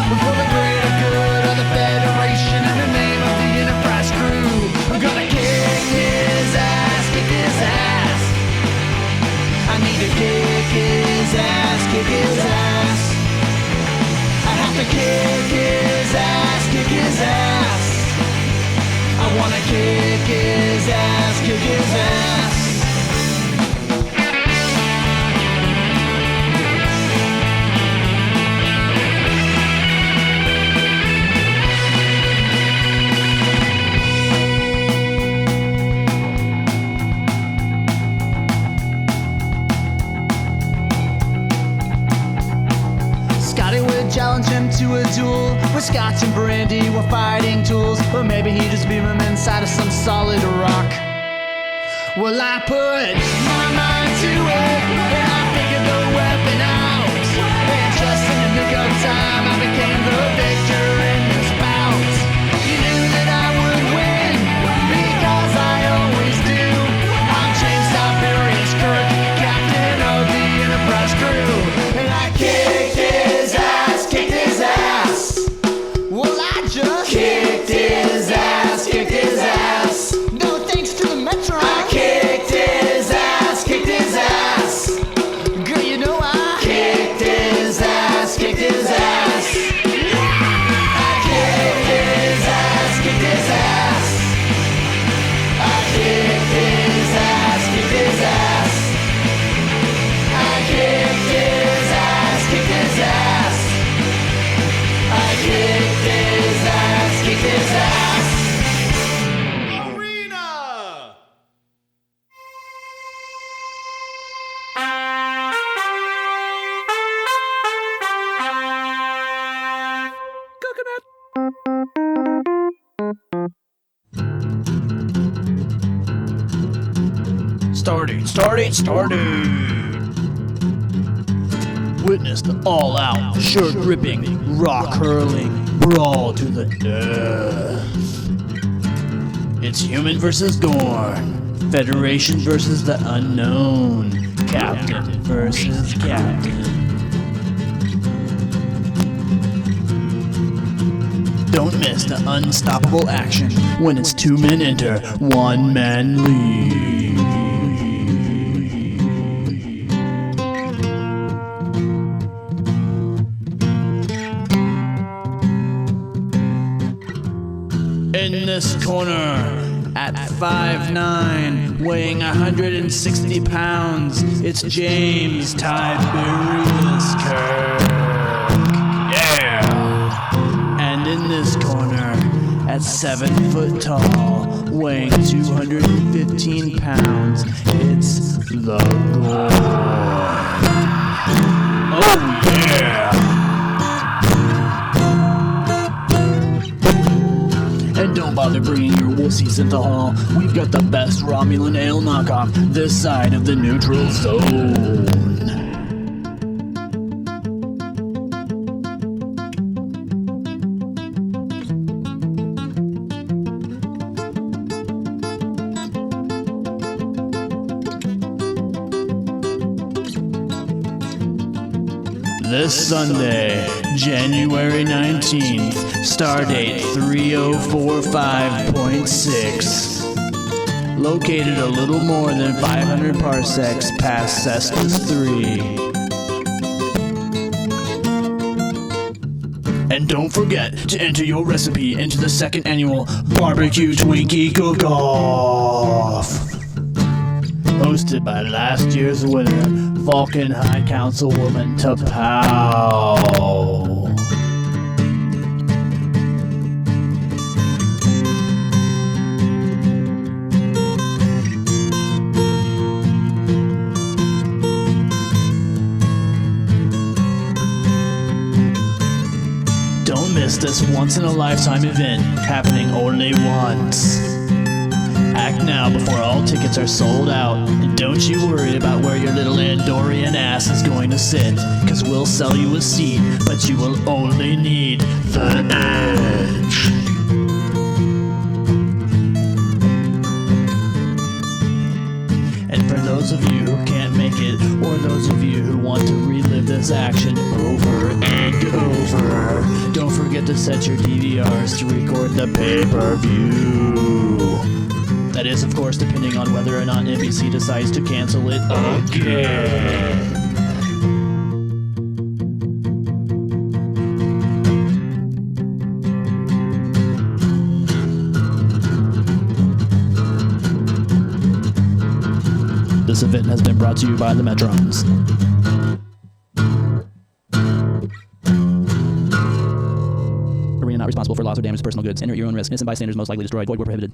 For the greater good of the Federation in the name of the Enterprise crew. I'm gonna kick his ass, kick his ass. I need to kick his ass, kick his ass. I have to kick his ass, kick his ass. I wanna kick his ass, kick his ass. Challenge him to a duel with scotch and brandy were fighting tools, or maybe he just beam him inside of some solid rock. Well, I put my mind to it and I figured the weapon out, and just in the nick of time I became the victor in this bout. You knew that I would win because I always do. I'm James Tiberius Kirk, captain of the Enterprise crew, and I kicked his ass, kicked his ass. Well, I just kicked his ass, kicked his ass. No thanks to the Metro. I kicked his ass, kicked his ass. Girl, you know I kicked his ass, kicked his ass. starting. Witness the all-out, shirt-ripping, rock-hurling brawl to the death. It's human versus Gorn, Federation versus the unknown, Captain versus Captain. Don't miss the unstoppable action when it's 2 men enter, 1 man leave. In this corner, at 5'9", weighing 160 pounds, it's James Tiberius Kirk. Yeah! And in this corner, at 7 foot tall, weighing 215 pounds, it's the Gorn. Oh yeah! And don't bother bringing your wussies into hall. We've got the best Romulan ale knockoff this side of the neutral zone. This Sunday, January 19th, stardate 3045.6. Located a little more than 500 parsecs past Cestus 3. And don't forget to enter your recipe into the second annual Barbecue Twinkie Cook-Off. Hosted by last year's winner, Vulcan High Councilwoman Tapao. Don't miss this once-in-a-lifetime event happening only once. Act now before all tickets are sold out. And don't you worry about where your little Andorian ass is going to sit, cause we'll sell you a seat, but you will only need the edge. And for those of you who can't make it, or those of you who want to relive this action over and over, don't forget to set your DVRs to record the pay-per-view. That is, of course, depending on whether or not NBC decides to cancel it again. This event has been brought to you by the Metrons. Arena not responsible for loss or damage to personal goods. Enter at your own risk. Innocent bystanders most likely destroyed. Void where prohibited.